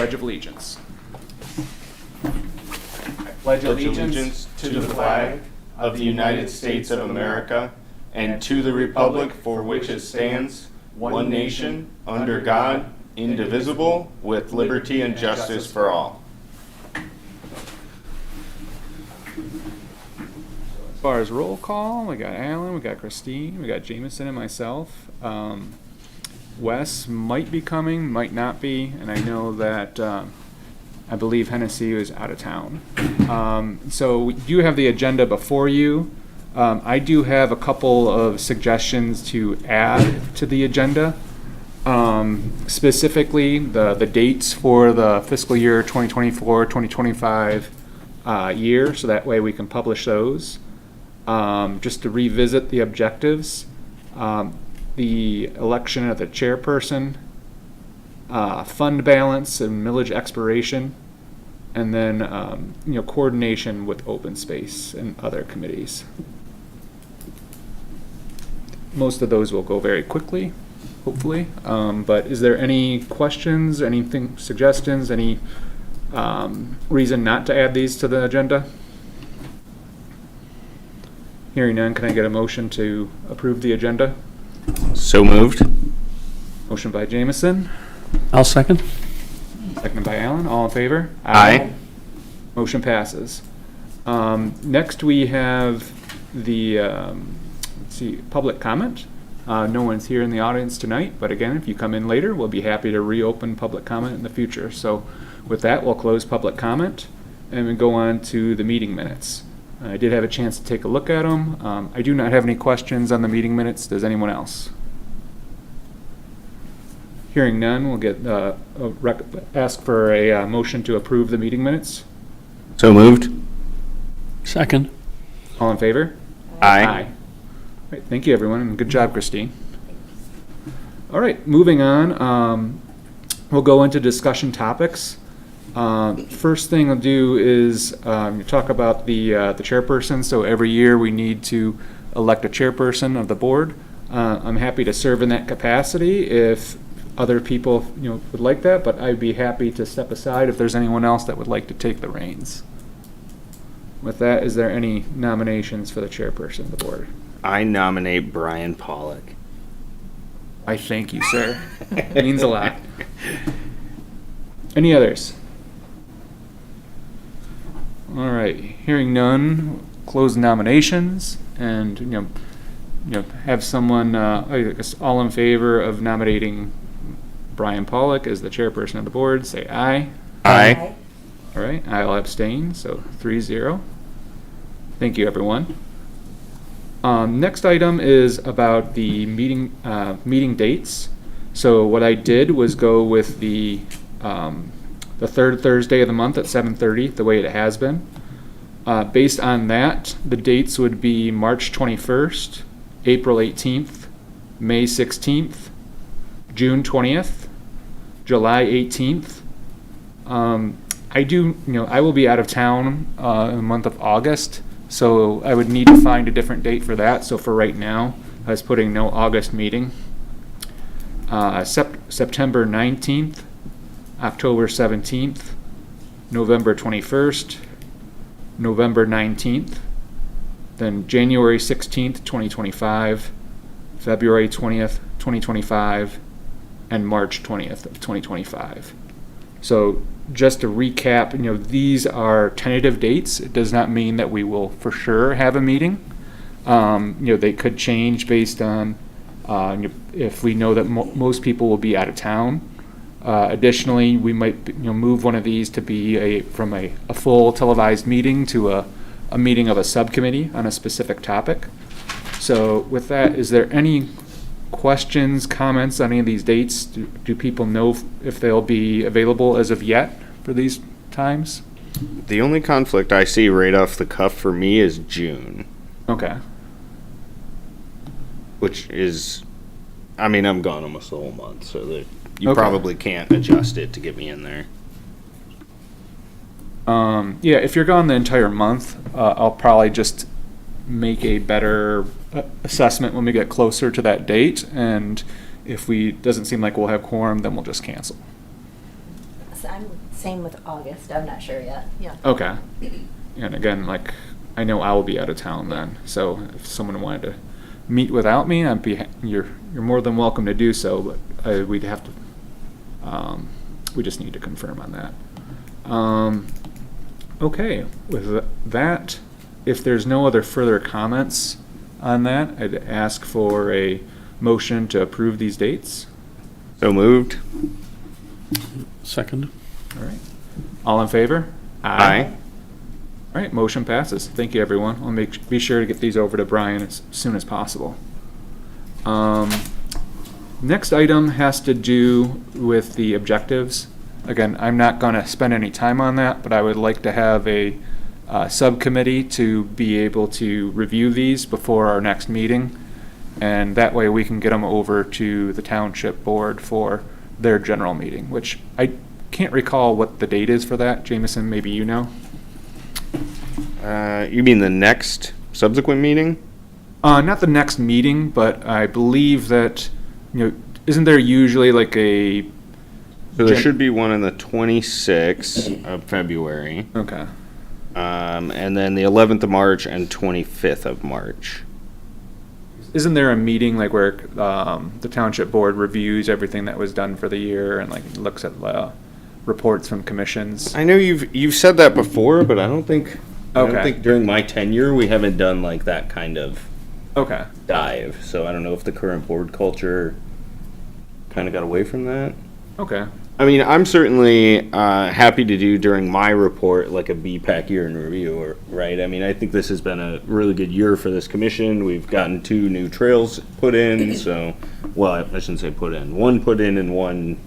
Pledge of Allegiance. I pledge allegiance to the flag of the United States of America and to the republic for which it stands, one nation, under God, indivisible, with liberty and justice for all. As far as roll call, we got Alan, we got Christine, we got Jameson and myself. Wes might be coming, might not be, and I know that I believe Hennessy is out of town. So you have the agenda before you. I do have a couple of suggestions to add to the agenda. Specifically, the dates for the fiscal year 2024-2025 year, so that way we can publish those. Just to revisit the objectives, the election of the chairperson, fund balance and millage expiration, and then coordination with open space and other committees. Most of those will go very quickly, hopefully. But is there any questions, anything, suggestions, any reason not to add these to the agenda? Hearing none, can I get a motion to approve the agenda? So moved. Motion by Jameson. I'll second. Seconded by Alan. All in favor? Aye. Motion passes. Next we have the public comment. No one's here in the audience tonight, but again, if you come in later, we'll be happy to reopen public comment in the future. So with that, we'll close public comment and we go on to the meeting minutes. I did have a chance to take a look at them. I do not have any questions on the meeting minutes. Does anyone else? Hearing none, we'll get ask for a motion to approve the meeting minutes. So moved. Second. All in favor? Aye. All right, thank you, everyone, and good job, Christine. All right, moving on. We'll go into discussion topics. First thing I'll do is talk about the chairperson. So every year we need to elect a chairperson of the board. I'm happy to serve in that capacity if other people would like that, but I'd be happy to step aside if there's anyone else that would like to take the reins. With that, is there any nominations for the chairperson of the board? I nominate Brian Pollock. I thank you, sir. It means a lot. Any others? All right, hearing none, close nominations and have someone, I guess, all in favor of nominating Brian Pollock as the chairperson of the board, say aye. Aye. All right, I'll abstain, so 3-0. Thank you, everyone. Next item is about the meeting dates. So what I did was go with the third Thursday of the month at 7:30, the way it has been. Based on that, the dates would be March 21st, April 18th, May 16th, June 20th, July 18th. I will be out of town in the month of August, so I would need to find a different date for that. So for right now, I was putting no August meeting. September 19th, October 17th, November 21st, November 19th, then January 16th, 2025, February 20th, 2025, and March 20th of 2025. So just to recap, these are tentative dates. It does not mean that we will for sure have a meeting. They could change based on if we know that most people will be out of town. Additionally, we might move one of these to be from a full televised meeting to a meeting of a subcommittee on a specific topic. So with that, is there any questions, comments on any of these dates? Do people know if they'll be available as of yet for these times? The only conflict I see right off the cuff for me is June. Okay. Which is, I'm gone almost the whole month, so that you Okay. probably can't adjust it to get me in there. Yeah, if you're gone the entire month, I'll probably just make a better assessment when we get closer to that date, and if doesn't seem like we'll have quorum, then we'll just cancel. I'm same with August. I'm not sure yet. Yeah. Okay. And again, like, I know I will be out of town then, so if someone wanted to meet without me, you're more than welcome to do so, but we'd have to, we just need to confirm on that. Okay, with that, if there's no other further comments on that, I'd ask for a motion to approve these dates. So moved. Second. All right. All in favor? Aye. All right, motion passes. Thank you, everyone. I'll be sure to get these over to Brian as soon as possible. Next item has to do with the objectives. Again, I'm not going to spend any time on that, but I would like to have a subcommittee to be able to review these before our next meeting, and that way we can get them over to the township board for their general meeting, which I can't recall what the date is for that. Jameson, maybe you know? You mean the next subsequent meeting? Not the next meeting, but I believe that, isn't there usually like a... So there should be one on the 26th of February. Okay. And then the 11th of March and 25th of March. Isn't there a meeting like where the township board reviews everything that was done for the year and like looks at reports from commissions? I know you've said that before, but I don't think Okay. during my tenure we haven't done like that kind of Okay. dive. So I don't know if the current board culture kind of got away from that. Okay. I mean, I'm certainly happy to do during my report like a BPAC year in review, right? I mean, I think this has been a really good year for this commission. We've gotten 2 new trails put in, so, well, I shouldn't say put in. 1 put in and 1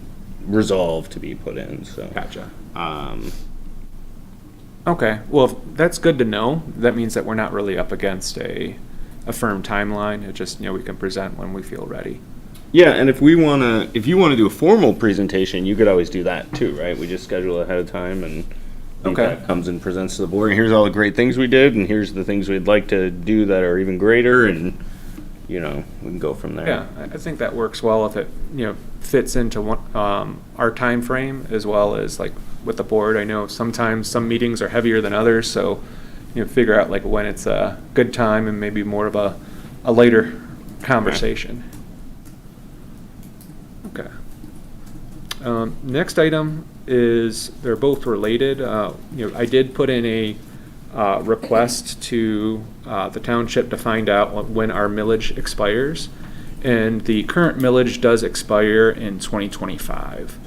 resolved to be put in, so. Gotcha. Okay. Well, that's good to know. That means that we're not really up against a firm timeline. It just, we can present when we feel ready. Yeah, and if you want to do a formal presentation, you could always do that too, right? We just schedule ahead of time and Okay. BPAC comes and presents to the board. And here's all the great things we did, and here's the things we'd like to do that are even greater, and we can go from there. Yeah, I think that works well if it, fits into our time frame as well as like with the board. I know sometimes some meetings are heavier than others, so figure out like when it's a good time and maybe more of a later conversation. Okay. Next item is, they're both related. I did put in a request to the township to find out when our millage expires. And the current millage does expire in 2025.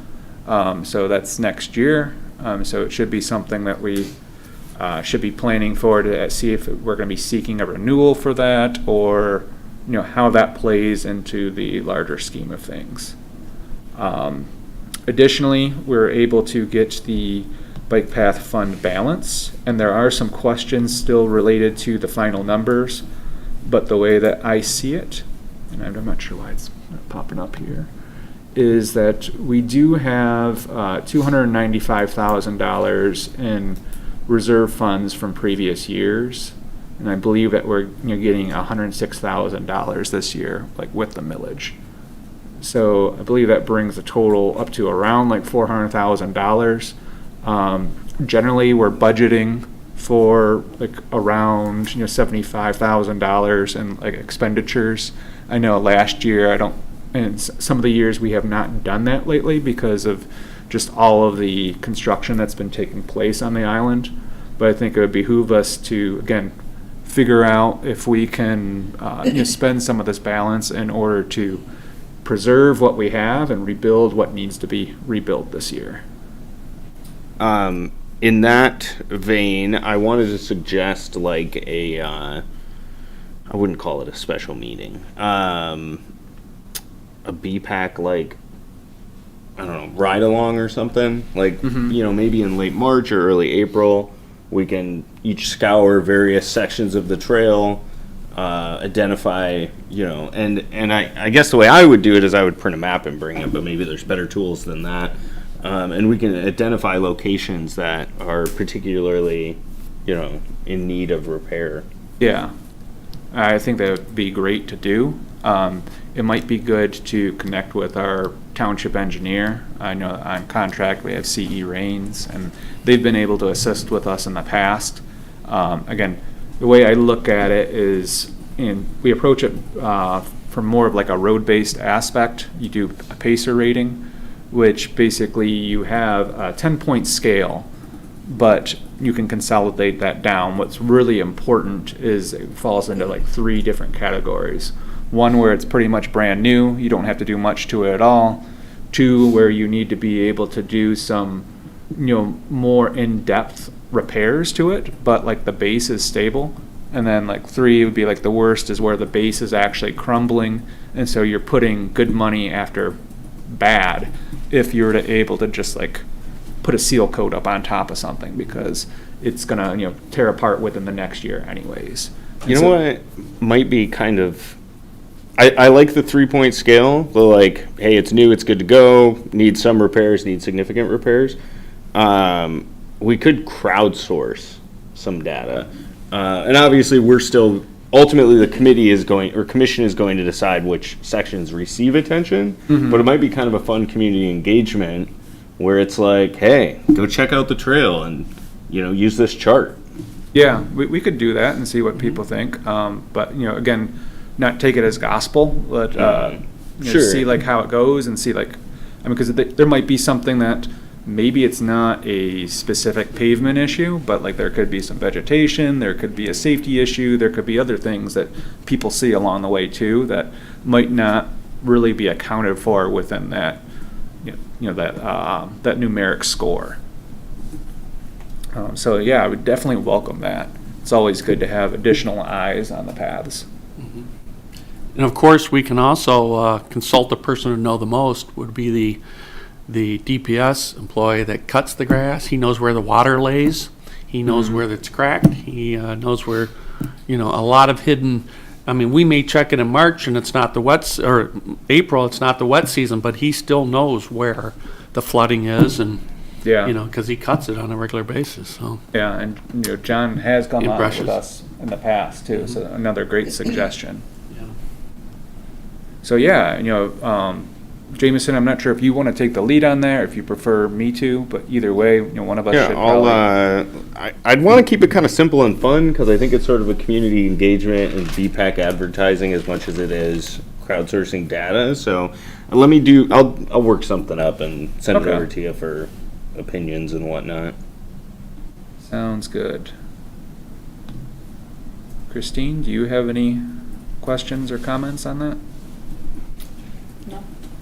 So that's next year. So it should be something that we should be planning for to see if we're going to be seeking a renewal for that, or how that plays into the larger scheme of things. Additionally, we're able to get the bike path fund balance, and there are some questions still related to the final numbers, but the way that I see it, and I'm not sure why it's not popping up here, is that we do have $295,000 in reserve funds from previous years, and I believe that we're getting $106,000 this year, like with the millage. So I believe that brings the total up to around like $400,000. Generally, we're budgeting for like around $75,000 in like expenditures. I know last year and some of the years we have not done that lately because of just all of the construction that's been taking place on the island. But I think it would behoove us to again figure out if we can spend some of this balance in order to preserve what we have and rebuild what needs to be rebuilt this year. In that vein, I wanted to suggest like I wouldn't call it a special meeting, a BPAC like, I don't know, ride along or something, like, maybe in late March or early April, we can each scour various sections of the trail, identify, and I guess the way I would do it is I would print a map and bring it, but maybe there's better tools than that. And we can identify locations that are particularly, in need of repair. Yeah, I think that would be great to do. it might be good to connect with our township engineer. I know on contract we have CE Rains, and they've been able to assist with us in the past. Again, the way I look at it is, we approach it from more of like a road-based aspect. You do a PACER rating, which basically you have a 10-point scale, but you can consolidate that down. What's really important is it falls into like 3 different categories. 1 where it's pretty much brand new, you don't have to do much to it at all. 2 where you need to be able to do some, more in-depth repairs to it, but like the base is stable. And then like 3 would be like the worst, is where the base is actually crumbling, and so you're putting good money after bad if you were to able to just like put a seal coat up on top of something, because it's gonna tear apart within the next year anyways. You know what might be kind of, I like the 3-point scale. The like, hey, it's new, it's good to go, needs some repairs, needs significant repairs. We could crowdsource some data. And obviously we're still, ultimately the committee is going, or commission is going to decide which sections receive attention, but it might be kind of a fun community engagement where it's like, hey, go check out the trail and, use this chart. Yeah, we could do that and see what people think. But, again, not take it as gospel, but Sure. see like how it goes and see like, because there might be something that maybe it's not a specific pavement issue, but like there could be some vegetation, there could be a safety issue, there could be other things that people see along the way too that might not really be accounted for within that, that numeric score. So yeah, I would definitely welcome that. It's always good to have additional eyes on the paths. And of course, we can also consult the person who know the most, would be the DPS employee that cuts the grass. He knows where the water lays. He knows where it's cracked. He knows where, a lot of hidden, we may check it in March and it's not the or April, it's not the wet season, but he still knows where the flooding is, and, Yeah. because he cuts it on a regular basis, so. Yeah, and John has come It on brushes. with us in the past too, so another great suggestion. Yeah. So yeah, Jameson, I'm not sure if you want to take the lead on there, if you prefer me to, but either way, one of us Yeah, should I'd want to keep it kind of simple and fun, because I think it's sort of a community engagement and BPAC advertising as much as it is crowdsourcing data. So I'll work something up and send it Okay. over to you for opinions and whatnot. Sounds good. Christine, do you have any questions or comments on that?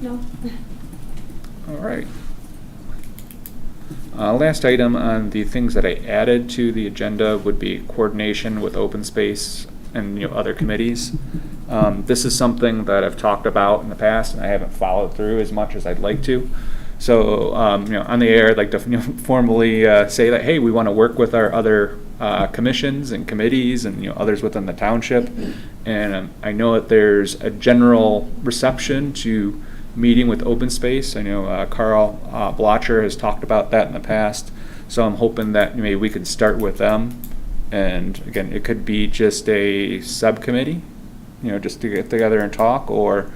No. All right. Last item on the things that I added to the agenda would be coordination with open space and other committees. This is something that I've talked about in the past, and I haven't followed through as much as I'd like to. So, on the air, I'd like to formally say that, hey, we want to work with our other commissions and committees and others within the township. And I know that there's a general reception to meeting with open space. I know Carl Blotcher has talked about that in the past. So I'm hoping that maybe we could start with them. And again, it could be just a subcommittee, just to get together and talk, or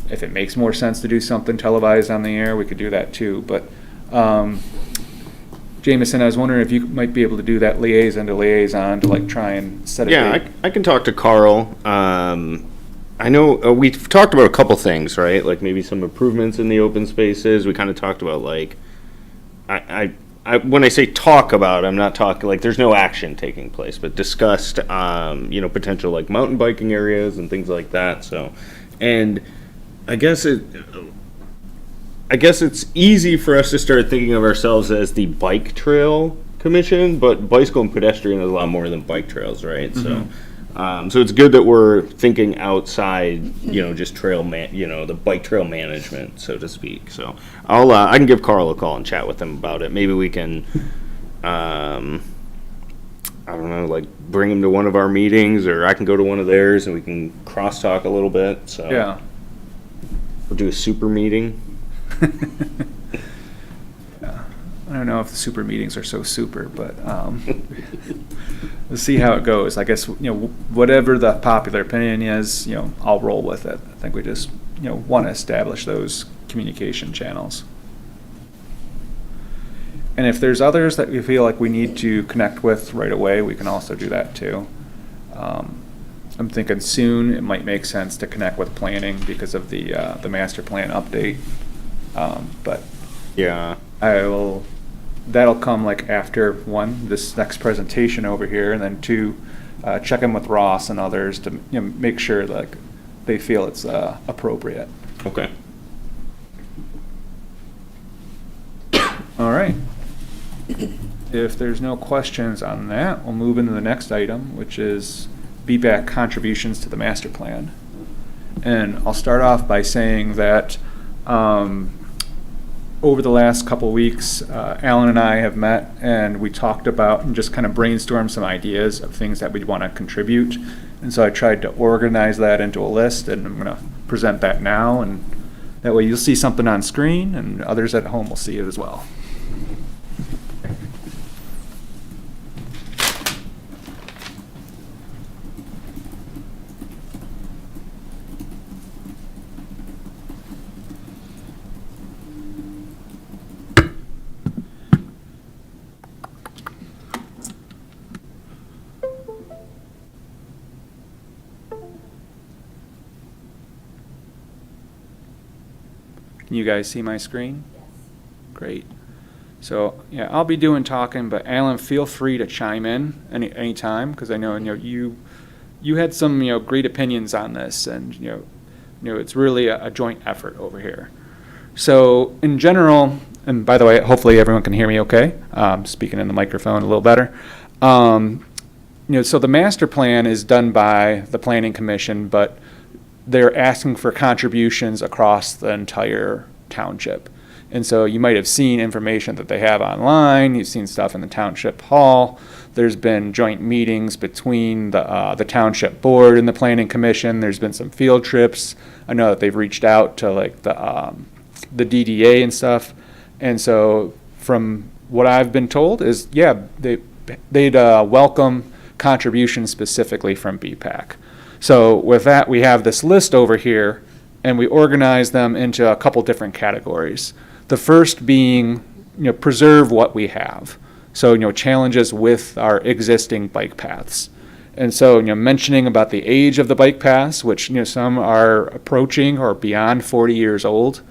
if it makes more sense to do something televised on the air, we could do that too. But Jameson, I was wondering if you might be able to do that liaison to like try and set a date. I can talk to Carl. I know we've talked about a couple things, right? Like maybe some improvements in the open spaces. We kind of talked about like, when I say talk about, I'm not talking like there's no action taking place, but discussed, potential like mountain biking areas and things like that. So, and I guess it's easy for us to start thinking of ourselves as the bike trail commission, but bicycle and pedestrian is a lot more than bike trails, right? So it's good that we're thinking outside, just the bike trail management, so to speak. So I can give Carl a call and chat with him about it. Maybe we can, I don't know, like bring him to one of our meetings, or I can go to one of theirs and we can crosstalk a little bit. So Yeah. we'll do a super meeting. Yeah. I don't know if the super meetings are so super, but we'll see how it goes. I guess, whatever the popular opinion is, I'll roll with it. I think we just, want to establish those communication channels. And if there's others that we feel like we need to connect with right away, we can also do that too. I'm thinking soon it might make sense to connect with planning because of the master plan update. But Yeah. that'll come like after one, this next presentation over here, and then two, check in with Ross and others to make sure like they feel it's appropriate. Okay. All right. If there's no questions on that, we'll move into the next item, which is BPAC contributions to the master plan. And I'll start off by saying that over the last couple weeks, Alan and I have met and we talked about and just kind of brainstormed some ideas of things that we'd want to contribute. And so I tried to organize that into a list, and I'm going to present that now. And that way you'll see something on screen and others at home will see it as well. Can you guys see my screen? Yes. Great. So yeah, I'll be doing talking, but Alan, feel free to chime in any time, because I know you had some great opinions on this, and it's really a joint effort over here. So in general, and by the way, hopefully everyone can hear me okay. Speaking in the microphone a little better. So the master plan is done by the Planning Commission, but they're asking for contributions across the entire township. And so you might have seen information that they have online. You've seen stuff in the township hall. There's been joint meetings between the township board and the planning commission. There's been some field trips. I know that they've reached out to like the DDA and stuff. And so from what I've been told is, yeah, they'd welcome contributions specifically from BPAC. So with that, we have this list over here, and we organize them into a couple different categories. The first being, preserve what we have. So, challenges with our existing bike paths. And so, mentioning about the age of the bike paths, which, some are approaching or beyond 40 years old,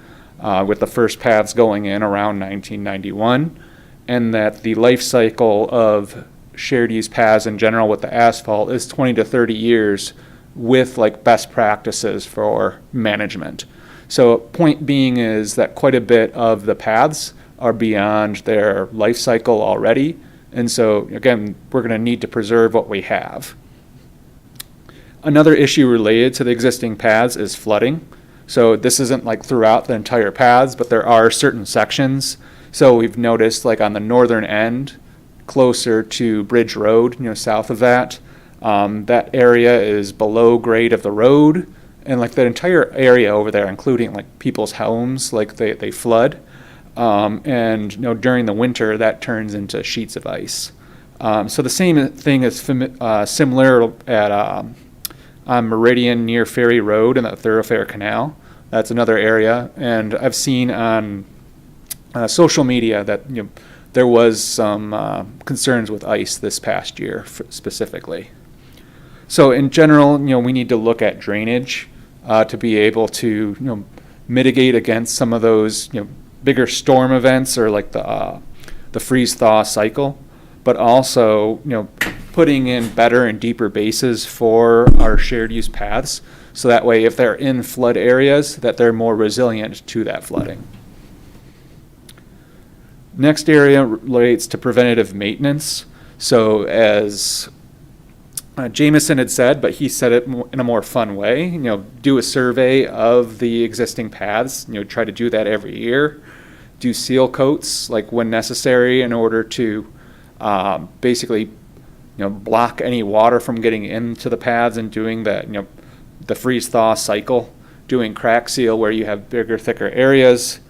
with the first paths going in around 1991, and that the life cycle of shared use paths in general with the asphalt is 20 to 30 years with like best practices for management. So point being is that quite a bit of the paths are beyond their life cycle already. And so again, we're going to need to preserve what we have. Another issue related to the existing paths is flooding. So this isn't like throughout the entire paths, but there are certain sections. So we've noticed like on the northern end, closer to Bridge Road, south of that, that area is below grade of the road, and like the entire area over there, including like people's homes, like they flood, and during the winter that turns into sheets of ice. So the same thing is similar at on Meridian near Ferry Road and the Thorofare Canal. That's another area, and I've seen on social media that there was some concerns with ice this past year specifically. So in general, we need to look at drainage to be able to, mitigate against some of those, bigger storm events or like the freeze-thaw cycle, but also, putting in better and deeper bases for our shared use paths, so that way if they're in flood areas, that they're more resilient to that flooding. Next area relates to preventative maintenance. So as Jameson had said, but he said it in a more fun way, do a survey of the existing paths, try to do that every year, do seal coats like when necessary in order to basically block any water from getting into the paths and doing that, the freeze-thaw cycle, doing crack seal where you have bigger, thicker areas,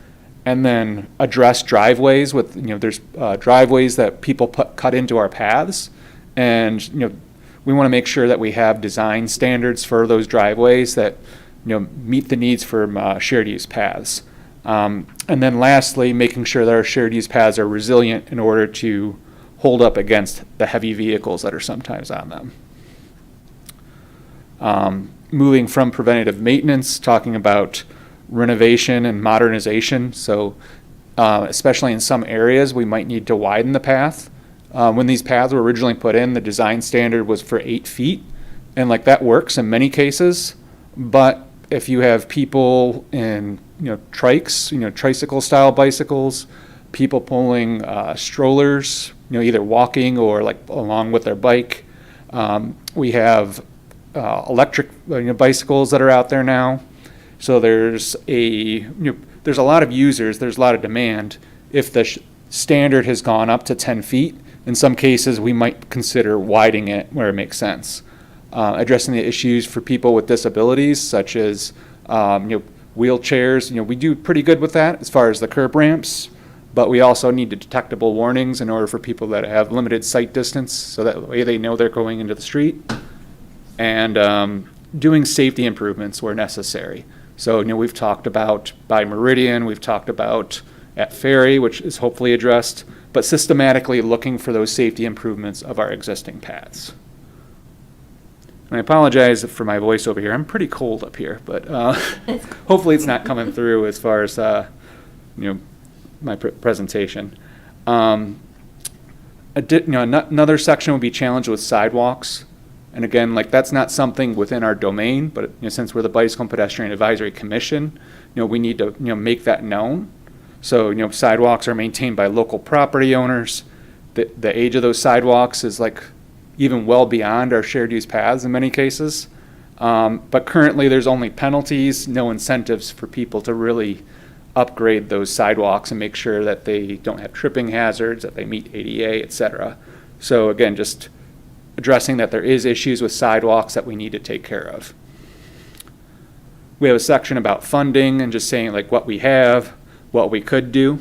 and then address driveways with, there's driveways that people cut into our paths, And, we want to make sure that we have design standards for those driveways that, meet the needs for shared use paths. And then lastly, making sure that our shared use paths are resilient in order to hold up against the heavy vehicles that are sometimes on them. Moving from preventative maintenance, talking about renovation and modernization. So especially in some areas, we might need to widen the path. When these paths were originally put in, the design standard was for 8 feet. And like that works in many cases. But if you have people in, trikes, tricycle style bicycles, people pulling strollers, either walking or like along with their bike. We have electric bicycles that are out there now. So there's there's a lot of users, there's a lot of demand. If the standard has gone up to 10 feet, in some cases we might consider widening it where it makes sense. Addressing the issues for people with disabilities, such as wheelchairs. We do pretty good with that as far as the curb ramps, but we also need detectable warnings in order for people that have limited sight distance, so that way they know they're going into the street. And doing safety improvements where necessary. So, we've talked about by Meridian, we've talked about at Ferry, which is hopefully addressed, but systematically looking for those safety improvements of our existing paths. And I apologize for my voice over here. I'm pretty cold up here, but hopefully it's not coming through as far as my presentation. Another section would be challenged with sidewalks. And again, that's not something within our domain, but since we're the Bicycle and Pedestrian Advisory Commission, we need to make that known. So sidewalks are maintained by local property owners. The age of those sidewalks is even well beyond our shared use paths in many cases. But currently there's only penalties, no incentives for people to really upgrade those sidewalks and make sure that they don't have tripping hazards, that they meet ADA, et cetera. So again, just addressing that there is issues with sidewalks that we need to take care of. We have a section about funding and just saying what we have, what we could do.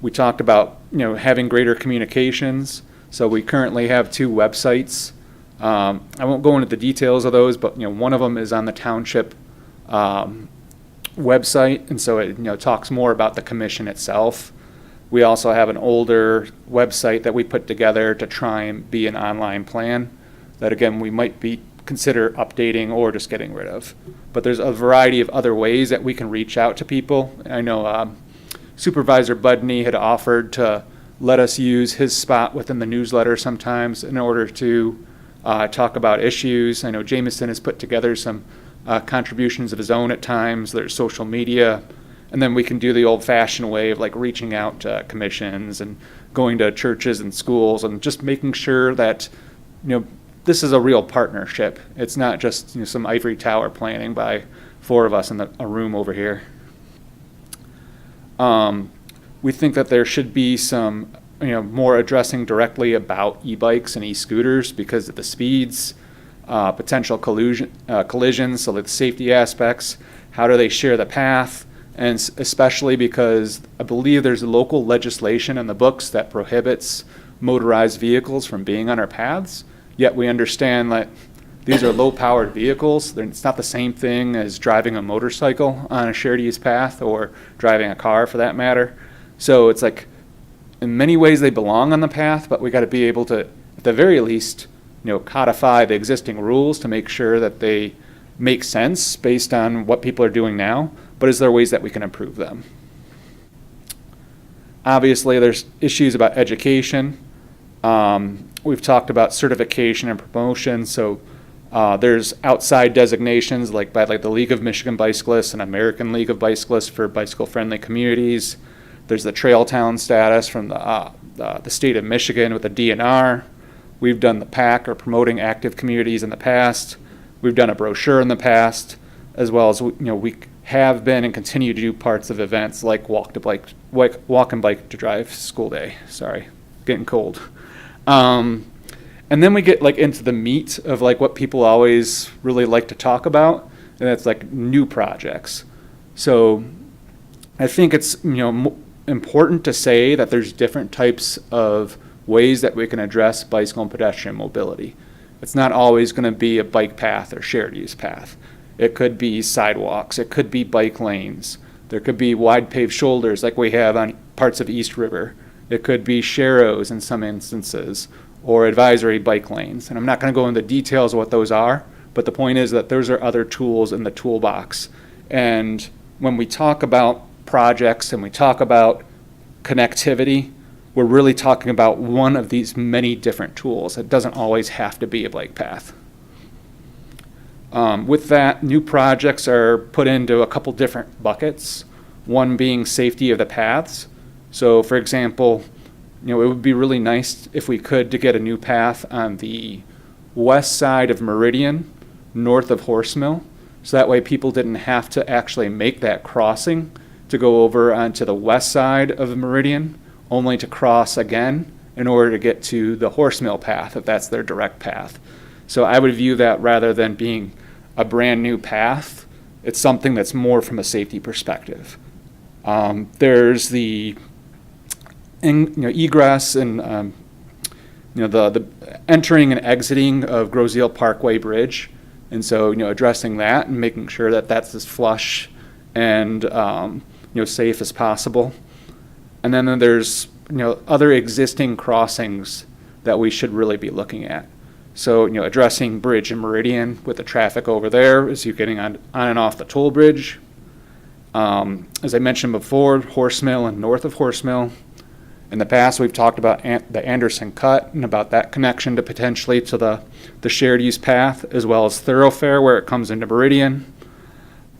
We talked about having greater communications. So we currently have 2 websites. I won't go into the details of those, but one of them is on the township website, and so it talks more about the commission itself. We also have an older website that we put together to try and be an online plan that, again, we might consider updating or just getting rid of. But there's a variety of other ways that we can reach out to people. I know Supervisor Budney had offered to let us use his spot within the newsletter sometimes in order to talk about issues. I know Jameson has put together some contributions of his own at times. There's social media. And then we can do the old-fashioned way of reaching out to commissions and going to churches and schools and just making sure that this is a real partnership. It's not just some ivory tower planning by 4 of us in a room over here. We think that there should be some more addressing directly about e-bikes and e-scooters because of the speeds, potential collisions, so the safety aspects. How do they share the path? And especially because I believe there's local legislation in the books that prohibits motorized vehicles from being on our paths, yet we understand that these are low-powered vehicles. It's not the same thing as driving a motorcycle on a shared use path or driving a car for that matter. So it's in many ways they belong on the path, but we got to be able to, at the very least, codify the existing rules to make sure that they make sense based on what people are doing now. But is there ways that we can improve them? Obviously, there's issues about education. We've talked about certification and promotion. So there's outside designations by the League of Michigan Bicyclists and American League of Bicyclists for bicycle-friendly communities. There's the Trail Town status from the state of Michigan with the DNR. We've done the PAC, or Promoting Active Communities, in the past. We've done a brochure in the past, as well as we have been and continue to do parts of events like walk and bike to drive school day. Sorry, getting cold. And then we get into the meat of what people always really like to talk about, and that's new projects. So I think it's important to say that there's different types of ways that we can address bicycle and pedestrian mobility. It's not always going to be a bike path or shared use path. It could be sidewalks, it could be bike lanes, there could be wide paved shoulders like we have on parts of East River. It could be sharrows in some instances, or advisory bike lanes. And I'm not going to go into details of what those are, but the point is that those are other tools in the toolbox. And when we talk about projects and we talk about connectivity, we're really talking about one of these many different tools. It doesn't always have to be a bike path. With that, new projects are put into a couple different buckets, one being safety of the paths. So for example, it would be really nice if we could to get a new path on the west side of Meridian, north of Horsemill, so that way people didn't have to actually make that crossing to go over onto the west side of Meridian, only to cross again in order to get to the Horsemill path, if that's their direct path. So I would view that rather than being a brand new path, it's something that's more from a safety perspective. There's the egress and the entering and exiting of Groseal Parkway Bridge, and so addressing that and making sure that that's as flush and safe as possible. And then there's other existing crossings that we should really be looking at. So addressing Bridge and Meridian with the traffic over there as you're getting on and off the toll bridge. As I mentioned before, Horsemill and north of Horsemill. In the past, we've talked about the Anderson Cut and about that connection to potentially to the shared use path, as well as Thorofare where it comes into Meridian.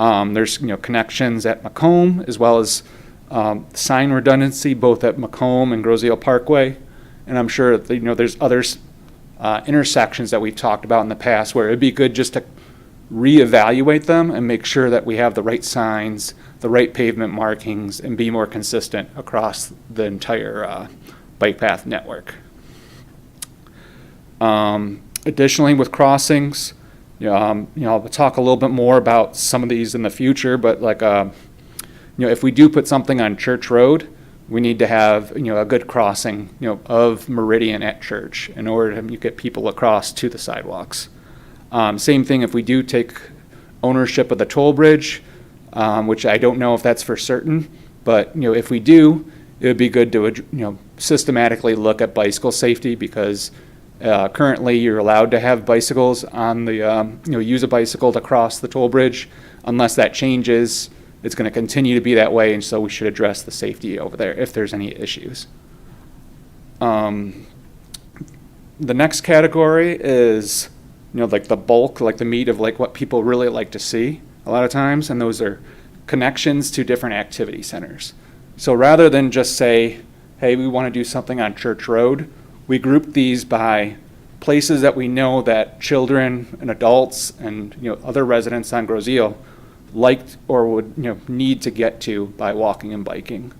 There's connections at Macomb, as well as sign redundancy both at Macomb and Groseal Parkway. And I'm sure that, there's others intersections that we've talked about in the past where it'd be good just to reevaluate them and make sure that we have the right signs, the right pavement markings, and be more consistent across the entire bike path network. Additionally, with crossings, I'll talk a little bit more about some of these in the future, but if we do put something on Church Road, we need to have a good crossing of Meridian at Church in order to get people across to the sidewalks. Same thing if we do take ownership of the toll bridge, which I don't know if that's for certain, but if we do, it would be good to systematically look at bicycle safety, because currently you're allowed to have bicycles on the use a bicycle to cross the toll bridge. Unless that changes, it's going to continue to be that way, and so we should address the safety over there if there's any issues. The next category is like the bulk, like the meat of like what people really like to see a lot of times, and those are connections to different activity centers. So rather than just say, hey, we want to do something on Church Road, we group these by places that we know that children and adults and other residents on Groseal liked or would need to get to by walking and biking.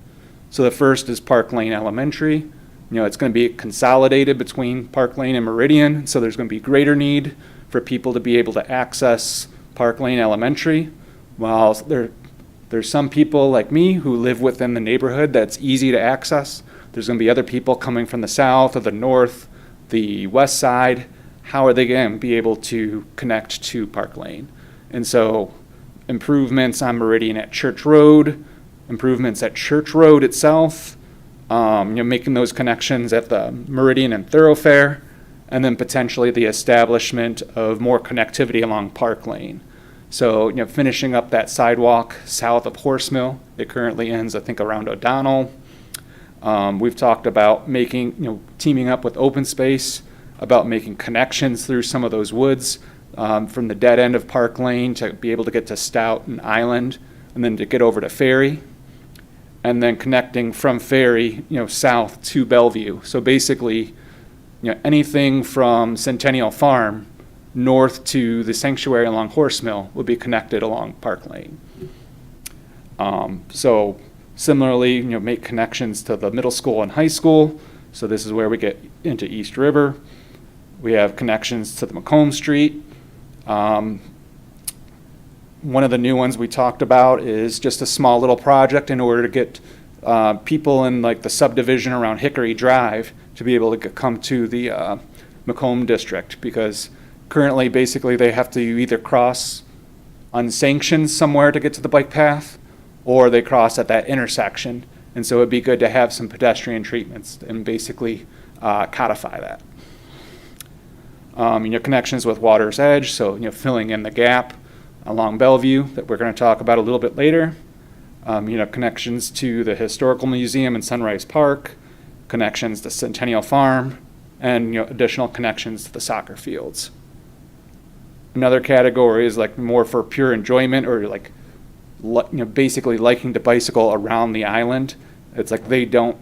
So the first is Park Lane Elementary. It's going to be consolidated between Park Lane and Meridian, so there's going to be greater need for people to be able to access Park Lane Elementary. While there's some people like me who live within the neighborhood that's easy to access, there's going to be other people coming from the south or the north, the west side. How are they going to be able to connect to Park Lane? And so improvements on Meridian at Church Road, improvements at Church Road itself, making those connections at the Meridian and Thorofare, and then potentially the establishment of more connectivity along Park Lane. So, finishing up that sidewalk south of Horsemill. It currently ends, I think, around O'Donnell. We've talked about making, teaming up with open space, about making connections through some of those woods, from the dead end of Park Lane to be able to get to Stout and Island, and then to get over to Ferry, and then connecting from Ferry, south to Bellevue. So basically, anything from Centennial Farm north to the sanctuary along Horsemill would be connected along Park Lane. So similarly, make connections to the middle school and high school. So this is where we get into East River. We have connections to the Macomb Street. One of the new ones we talked about is just a small little project in order to get people in like the subdivision around Hickory Drive to be able to come to the Macomb district, because currently basically they have to either cross unsanctioned somewhere to get to the bike path, or they cross at that intersection. And so it'd be good to have some pedestrian treatments and basically codify that. Connections with Water's Edge, so filling in the gap along Bellevue that we're going to talk about a little bit later. Connections to the Historical Museum and Sunrise Park, connections to Centennial Farm, and additional connections to the soccer fields. Another category is like more for pure enjoyment, or like basically liking to bicycle around the island. It's like they don't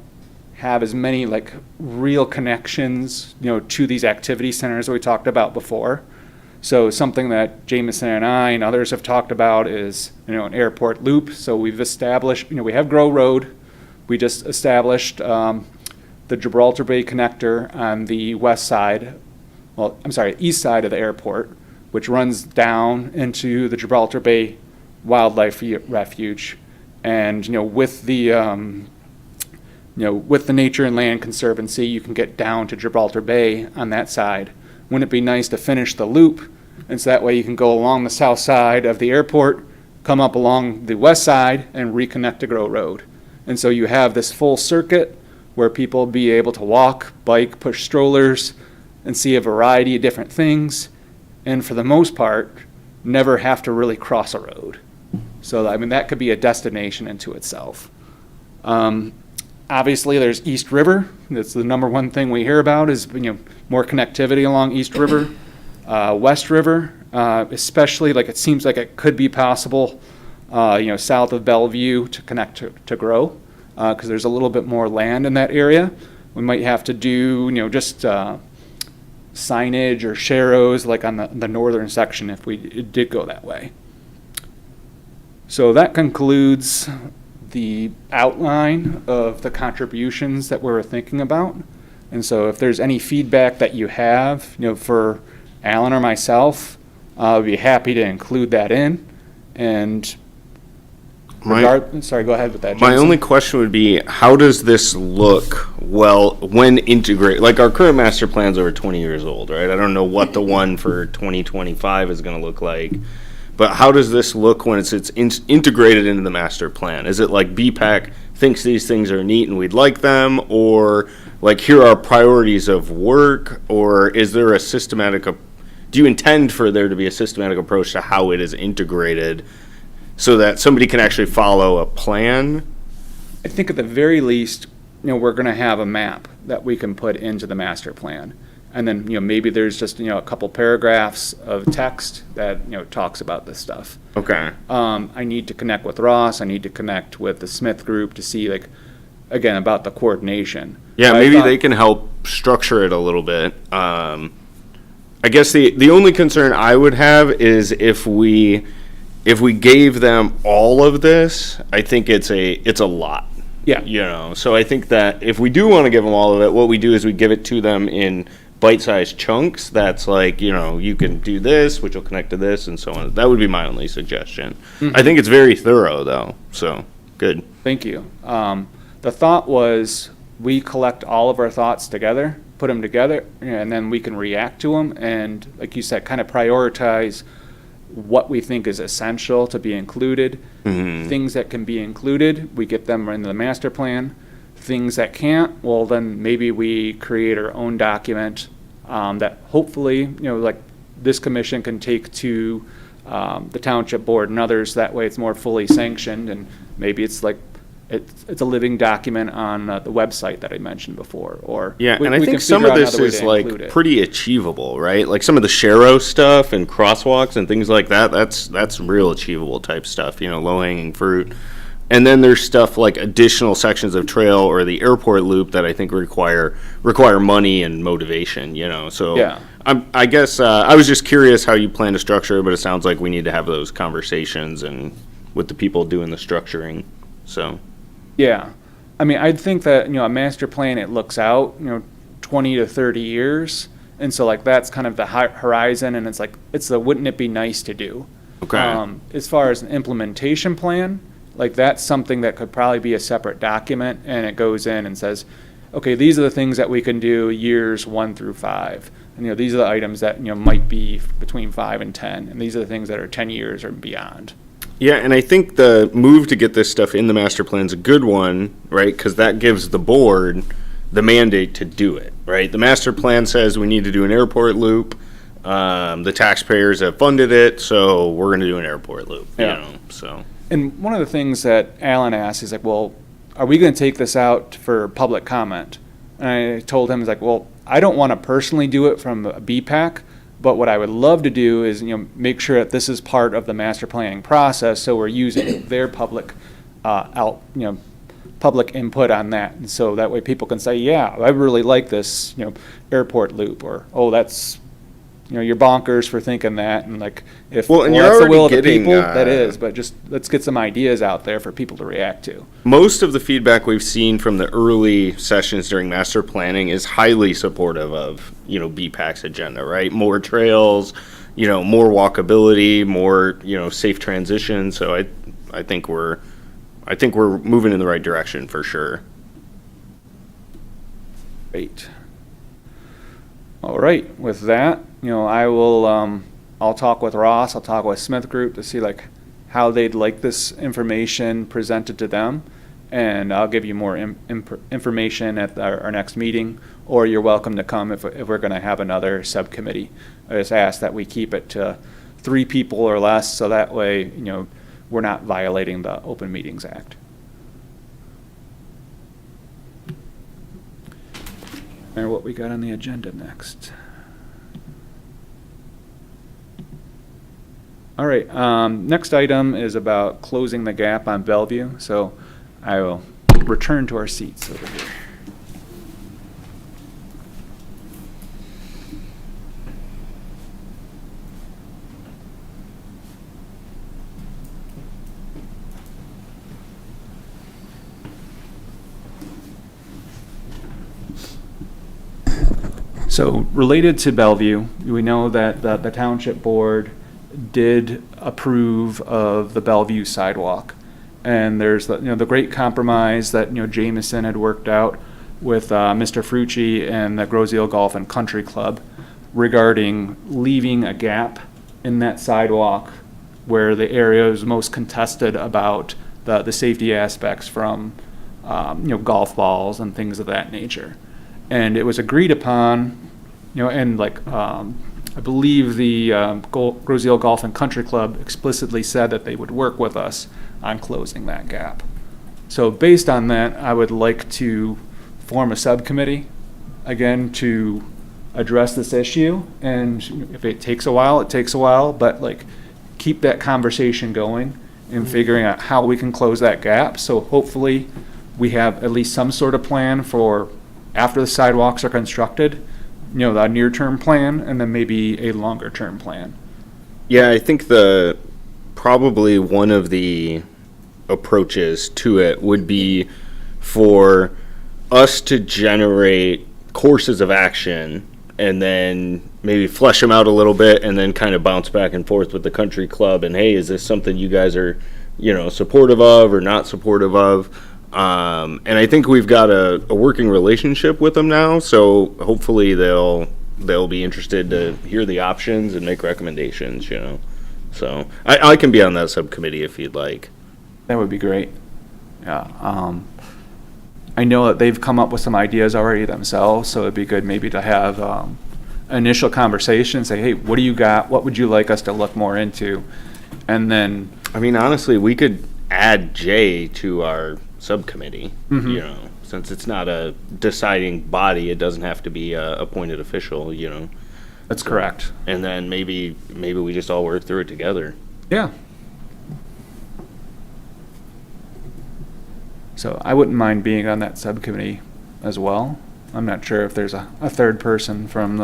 have as many like real connections, to these activity centers that we talked about before. So something that Jameson and I and others have talked about is, an airport loop. So we've established, we have Grow Road. We just established the Gibraltar Bay connector on the west side, east side of the airport, which runs down into the Gibraltar Bay Wildlife Refuge. And, with the Nature and Land Conservancy, you can get down to Gibraltar Bay on that side. Wouldn't it be nice to finish the loop? And so that way you can go along the south side of the airport, come up along the west side, and reconnect to Grow Road. And so you have this full circuit where people will be able to walk, bike, push strollers, and see a variety of different things. And for the most part, never have to really cross a road. So, that could be a destination into itself. Obviously, there's East River. That's the number one thing we hear about is, more connectivity along East River. West River, especially, like it seems like it could be possible, south of Bellevue to connect to Grow, because there's a little bit more land in that area. We might have to do, just signage or sharrows like on the northern section if we did go that way. So that concludes the outline of the contributions that we're thinking about. And so if there's any feedback that you have, for Alan or myself, I'll be happy to include that in. And sorry, go ahead with that, My Jason. only question would be, how does this look when integrated? Like, our current master plan's over 20 years old, right? I don't know what the one for 2025 is going to look like. But how does this look when it's integrated into the master plan? Is it like BPAC thinks these things are neat and we'd like them? Or like, here are priorities of work? Or is there a systematic, do you intend for there to be a systematic approach to how it is integrated so that somebody can actually follow a plan? I think at the very least, we're going to have a map that we can put into the master plan. And then, maybe there's just, a couple paragraphs of text that, talks about this stuff. Okay. I need to connect with Ross. I need to connect with the Smith group to see, like, again, about the coordination. Yeah, maybe they can help structure it a little bit. I guess the only concern I would have is if we gave them all of this, I think it's a lot. Yeah. So I think that if we do want to give them all of it, what we do is we give it to them in bite-sized chunks. That's like, you can do this, which will connect to this, and so on. That would be my only suggestion. I think it's very thorough, though. So good. Thank you. The thought was we collect all of our thoughts together, put them together, and then we can react to them. And like you said, kind of prioritize what we think is essential to be included. Things that can be included, we get them into the master plan. Things that can't, well, then maybe we create our own document that hopefully, like this commission can take to the township board and others. That way it's more fully sanctioned, and maybe it's like it's a living document on the website that I mentioned before. Or yeah, we, and I we think can some figure of out this another way is to like include it. pretty achievable, right? Like some of the Sharrow stuff and crosswalks and things like that. That's real achievable type stuff. Low hanging fruit. And then there's stuff like additional sections of trail or the airport loop that I think require money and motivation, So Yeah. I guess I was just curious how you plan to structure it, but it sounds like we need to have those conversations and with the people doing the structuring. So Yeah. I think that, a master plan, it looks out, 20 to 30 years. And so like that's kind of the horizon, and it's like, wouldn't it be nice to do? okay, As far as an implementation plan, like that's something that could probably be a separate document, and it goes in and says, okay, these are the things that we can do years 1 through 5. And, these are the items that, might be between 5 and 10. And these are the things that are 10 years or beyond. Yeah, and I think the move to get this stuff in the master plan is a good one, right? Because that gives the board the mandate to do it, right? The master plan says we need to do an airport loop. The taxpayers have funded it, so we're going to do an airport loop. Yeah. So. And one of the things that Alan asked is like, well, are we going to take this out for public comment? And I told him, like, well, I don't want to personally do it from a BPAC, but what I would love to do is, make sure that this is part of the master planning process, so we're using their public public input on that, and so that way people can say, yeah, I really like this, airport loop, or oh, that's, you're bonkers for thinking that, and like if Well, and you're that's the will of already the getting, people, that is, but just let's get some ideas out there for people to react to. Most of the feedback we've seen from the early sessions during master planning is highly supportive of, BPAC's agenda, right? More trails, more walkability, more, safe transition. So I think we're moving in the right direction for sure. Great. All right, with that, I will, I'll talk with Ross, I'll talk with Smith Group to see like how they'd like this information presented to them. And I'll give you more information at our next meeting, or you're welcome to come if we're going to have another subcommittee. I just ask that we keep it to 3 people or less, so that way, we're not violating the Open Meetings Act. And what we got on the agenda next. All right, next item is about closing the gap on Bellevue. So I will return to our seats over here. So related to Bellevue, we know that the Township Board did approve of the Bellevue sidewalk. And there's the great compromise that Jameson had worked out with Mr. Frucci and the Groseal Golf and Country Club regarding leaving a gap in that sidewalk where the area is most contested about the safety aspects from golf balls and things of that nature. And it was agreed upon, and like I believe the Groseal Golf and Country Club explicitly said that they would work with us on closing that gap. So based on that, I would like to form a subcommittee, again, to address this issue. And if it takes a while, it takes a while, but like keep that conversation going and figuring out how we can close that gap. So hopefully we have at least some sort of plan for after the sidewalks are constructed, the near-term plan, and then maybe a longer-term plan. Yeah, I think probably one of the approaches to it would be for us to generate courses of action and then maybe flesh them out a little bit and then kind of bounce back and forth with the country club and, hey, is this something you guys are, supportive of or not supportive of? And I think we've got a working relationship with them now, so hopefully they'll be interested to hear the options and make recommendations, So I can be on that subcommittee if you'd like. That would be great. Yeah. I know that they've come up with some ideas already themselves, so it'd be good maybe to have initial conversation, say, hey, what do you got? What would you like us to look more into? And then, I mean, honestly, we could add Jay to our subcommittee, since it's not a deciding body, it doesn't have to be a appointed official, that's correct. And then maybe we just all work through it together. Yeah. So I wouldn't mind being on that subcommittee as well. I'm not sure if there's a third person from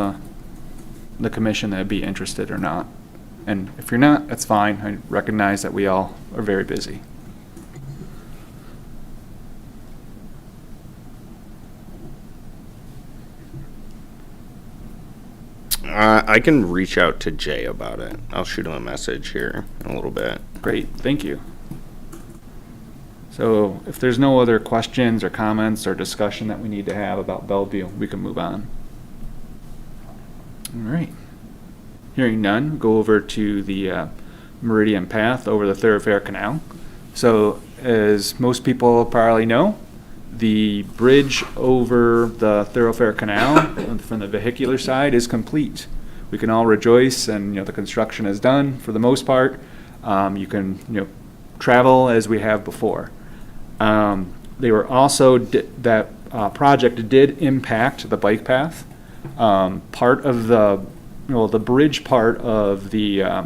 the commission that'd be interested or not. And if you're not, that's fine. I recognize that we all are very busy. I can reach out to Jay about it. I'll shoot him a message here in a little bit. Great, thank you. So if there's no other questions or comments or discussion that we need to have about Bellevue, we can move on. All right. Hearing none, go over to the Meridian path over the Thorofare Canal. So as most people probably know, the bridge over the Thorofare Canal from the vehicular side is complete. We can all rejoice, and the construction is done for the most part. You can travel as we have before. They were also that project did impact the bike path. Part of the bridge part of the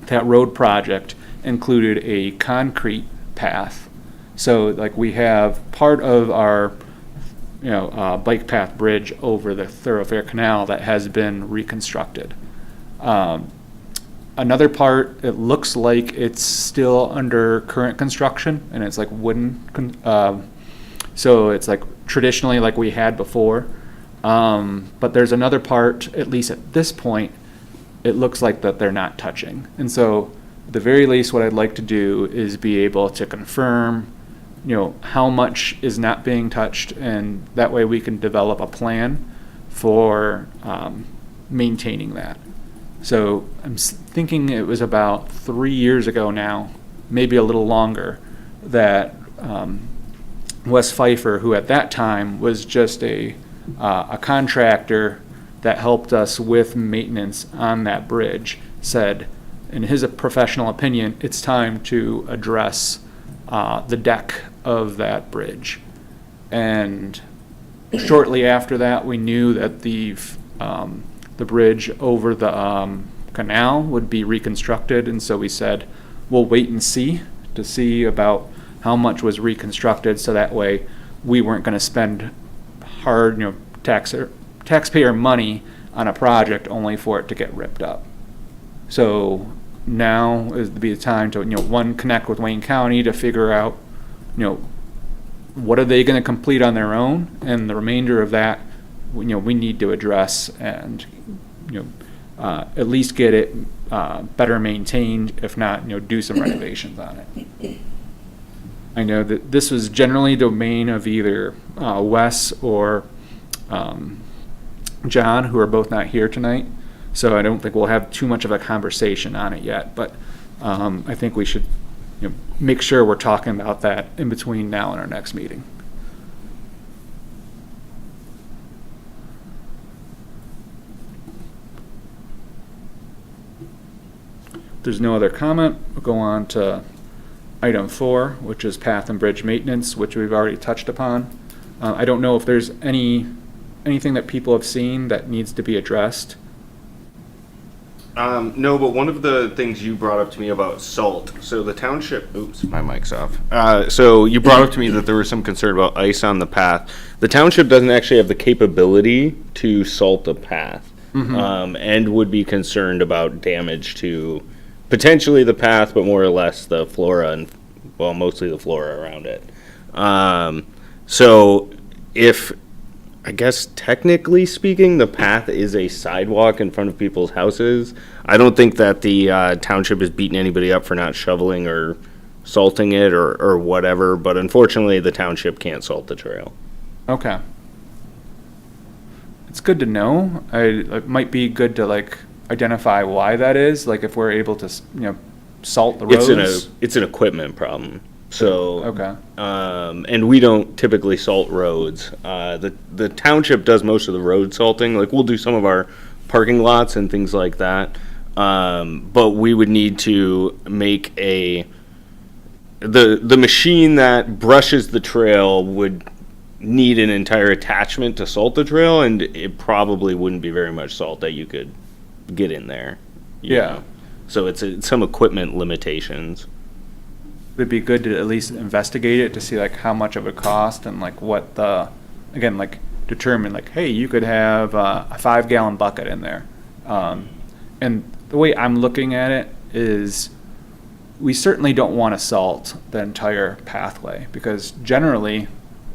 that road project included a concrete path. So like we have part of our bike path bridge over the Thorofare Canal that has been reconstructed. Another part, it looks like it's still under current construction, and it's like wooden, so it's like traditionally like we had before. But there's another part, at least at this point, it looks like that they're not touching. And so at the very least, what I'd like to do is be able to confirm how much is not being touched, and that way we can develop a plan for maintaining that. So I'm thinking it was about 3 years ago now, maybe a little longer, that Wes Pfeiffer, who at that time was just a contractor that helped us with maintenance on that bridge, said, in his professional opinion, it's time to address the deck of that bridge. And shortly after that, we knew that the bridge over the canal would be reconstructed, and so we said we'll wait and see about how much was reconstructed, so that way we weren't going to spend hard taxpayer money on a project only for it to get ripped up. So now is to be the time to connect with Wayne County to figure out what are they going to complete on their own, and the remainder of that we need to address and at least get it better maintained, if not do some renovations on it. I know that this was generally domain of either Wes or John, who are both not here tonight, so I don't think we'll have too much of a conversation on it yet, but I think we should make sure we're talking about that in between now and our next meeting. If there's no other comment, we'll go on to item 4, which is path and bridge maintenance, which we've already touched upon. I don't know if there's anything that people have seen that needs to be addressed. No, but one of the things you brought up to me about salt. So the township, oops, my mic's off. So you brought up to me that there was some concern about ice on the path. The township doesn't actually have the capability to salt the path, and would be concerned about damage to potentially the path, but more or less the flora and, well, mostly the flora around it. So if, I guess technically speaking, the path is a sidewalk in front of people's houses, I don't think that the township is beating anybody up for not shoveling or salting it or whatever, but unfortunately the township can't salt the trail. Okay. It's good to know. It might be good to identify why that is, if we're able to salt the roads. It's an equipment problem. So, okay. And we don't typically salt roads. The township does most of the road salting. We'll do some of our parking lots and things like that. But we would need to make the machine that brushes the trail would need an entire attachment to salt the trail, and it probably wouldn't be very much salt that you could get in there. You know? So it's some equipment limitations. It'd be good to at least investigate it to see how much it would cost, and what determine hey, you could have a 5-gallon bucket in there. And the way I'm looking at it is we certainly don't want to salt the entire pathway, because generally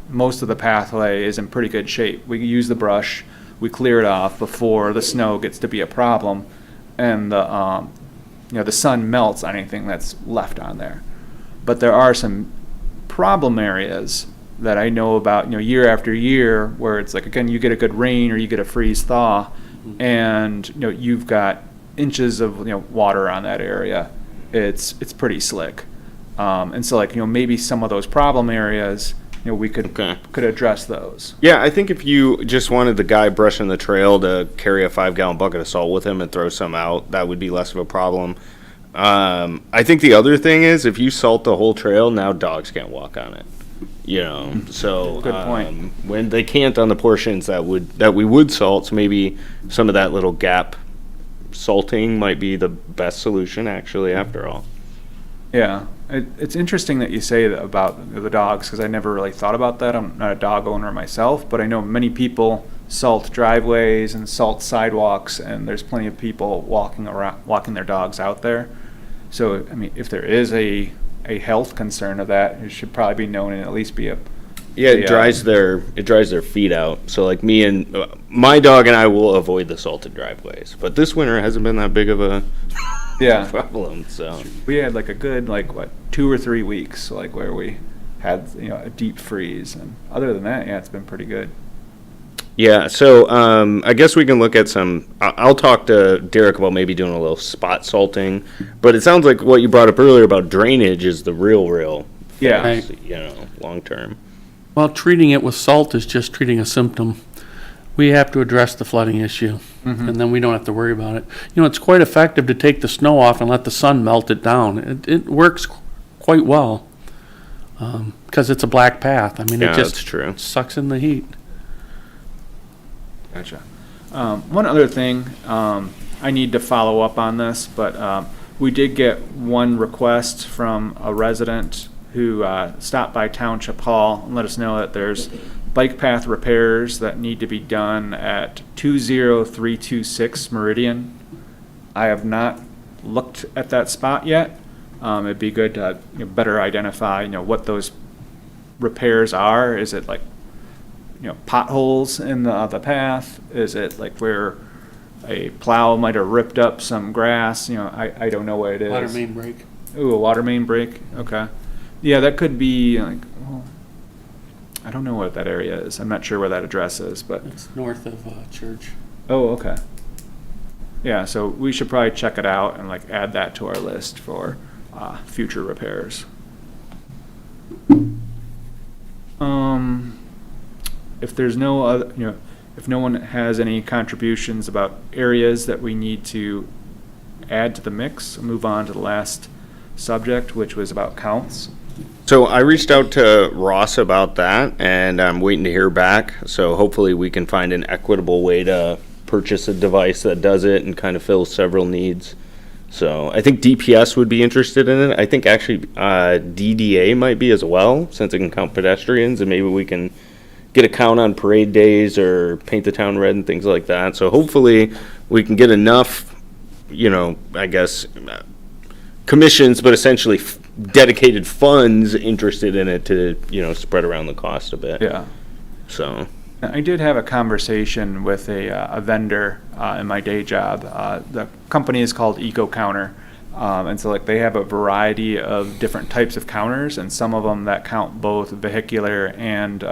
most of the pathway is in pretty good shape. We use the brush, we clear it off before the snow gets to be a problem, and the sun melts anything that's left on there. But there are some problem areas that I know about, year after year, where it's like, again, you get a good rain or you get a freeze thaw, and, you've got inches of, water on that area. It's pretty slick. And so like, maybe some of those problem areas, we could address those. Yeah, I think if you just wanted the guy brushing the trail to carry a 5-gallon bucket of salt with him and throw some out, that would be less of a problem. I think the other thing is if you salt the whole trail, now dogs can't walk on it. So Good point. When they can't on the portions that we would salt, so maybe some of that little gap salting might be the best solution actually after all. Yeah, it's interesting that you say that about the dogs, because I never really thought about that. I'm not a dog owner myself, but I know many people salt driveways and salt sidewalks, and there's plenty of people walking their dogs out there. So, I mean, if there is a health concern of that, it should probably be known and at least be it dries their feet out. So like me and my dog and I will avoid the salted driveways, but this winter hasn't been that big of a problem. So we had like a good 2 or 3 weeks where we had a deep freeze, and other than that, it's been pretty good. Yeah, so I guess we can look at some. I'll talk to Derek about maybe doing a little spot salting, but it sounds like what you brought up earlier about drainage is the real Yeah. long term. Well, treating it with salt is just treating a symptom. We have to address the flooding issue, and then we don't have to worry about it. It's quite effective to take the snow off and let the sun melt it down. It works quite well because it's a black path. I mean, Yeah, it just that's true. sucks in the heat. Gotcha. One other thing, I need to follow up on this, but we did get one request from a resident who stopped by Township Hall and let us know that there's bike path repairs that need to be done at 20326 Meridian. I have not looked at that spot yet. It'd be good to better identify, what those repairs are. Is it like potholes in the path? Is it like where a plow might have ripped up some grass? I don't know what it is. Water main break. Ooh, a water main break. Okay. Yeah, that could be I don't know what that area is. I'm not sure where that address is, but It's north of Church. oh, okay. Yeah, so we should probably check it out and add that to our list for future repairs. If there's no other, if no one has any contributions about areas that we need to add to the mix, we'll move on to the last subject, which was about counts. So I reached out to Ross about that, and I'm waiting to hear back. So hopefully we can find an equitable way to purchase a device that does it and kind of fills several needs. So I think DPS would be interested in it. I think actually DDA might be as well, since it can count pedestrians, and maybe we can get a count on parade days or paint the town red and things like that. So hopefully we can get enough, I guess, commissions, but essentially dedicated funds interested in it to, spread around the cost a bit. Yeah. So I did have a conversation with a vendor in my day job. The company is called Eco Counter. And so they have a variety of different types of counters, and some of them that count both vehicular and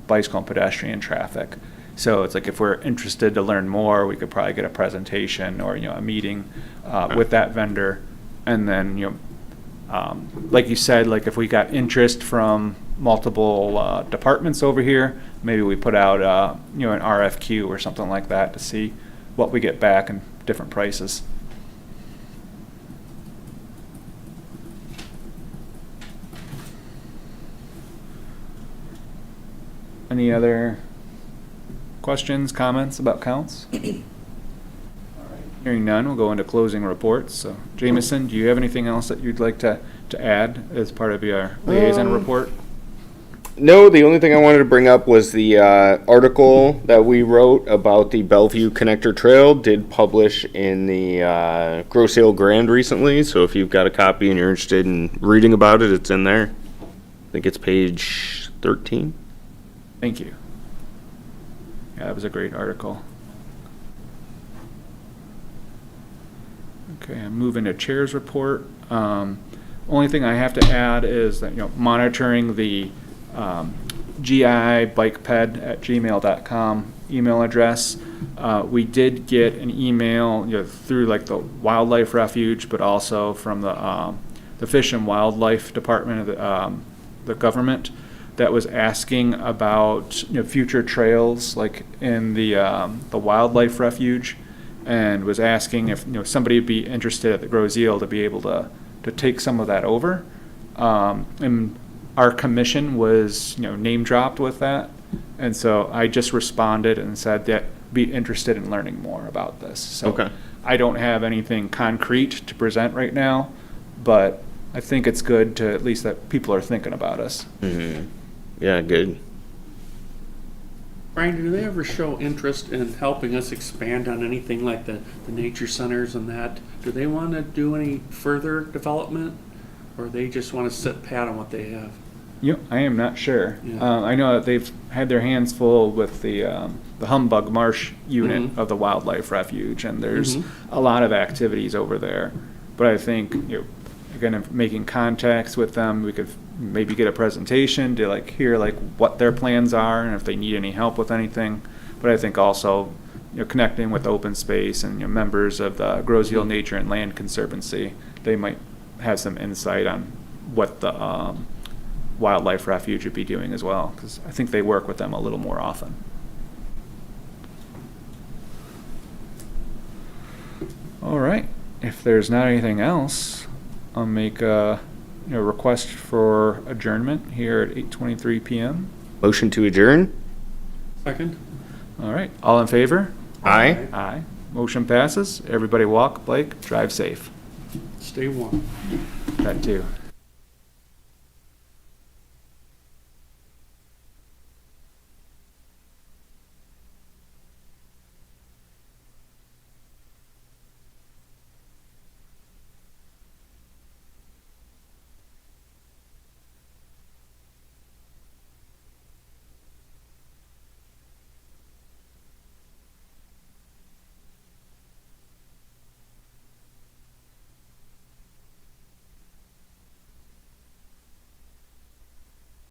bicycle and pedestrian traffic. So it's if we're interested to learn more, we could probably get a presentation or, a meeting with that vendor. And then, like you said, if we got interest from multiple departments over here, maybe we put out, an RFQ or something like that to see what we get back and different prices. Any other questions, comments about counts? Hearing none, we'll go into closing reports. So, Jameson, do you have anything else that you'd like to add as part of your liaison report? no, the only thing I wanted to bring up was the article that we wrote about the Bellevue Connector Trail did publish in the Grosse Ile Grand recently. So if you've got a copy and you're interested in reading about it, it's in there. I think it's page 13. Thank you. Yeah, that was a great article. Okay, I'm moving to Chair's report. Only thing I have to add is that, monitoring the gibikeped@gmail.com email address. We did get an email, through like the wildlife refuge, but also from the Fish and Wildlife Department of the government, that was asking about future trails like in the wildlife refuge, and was asking if somebody would be interested at the Grosse Ile to be able to take some of that over. And our commission was name dropped with that, and so I just responded and said that be interested in learning more about this. So Okay. I don't have anything concrete to present right now, but I think it's good to at least that people are thinking about us. Mm-hmm. Yeah, good. Brian, do they ever show interest in helping us expand on anything like the nature centers and that? Do they want to do any further development, or they just want to sit pat on what they have? I am not sure. Yeah. I know that they've had their hands full with the Humbug Marsh unit Mhm. of the wildlife refuge, and there's Mhm. a lot of activities over there. But I think, again, if making contacts with them, we could maybe get a presentation to hear what their plans are and if they need any help with anything. But I think also, connecting with open space and members of the Grosse Ile Nature and Land Conservancy, they might have some insight on what the wildlife refuge would be doing as well, because I think they work with them a little more often. All right, if there's not anything else, I'll make a request for adjournment here at 8:23 p.m. Motion to adjourn? Second? All right, all in favor? Aye. Aye. Motion passes. Everybody walk, bike, drive safe. Stay warm. That too.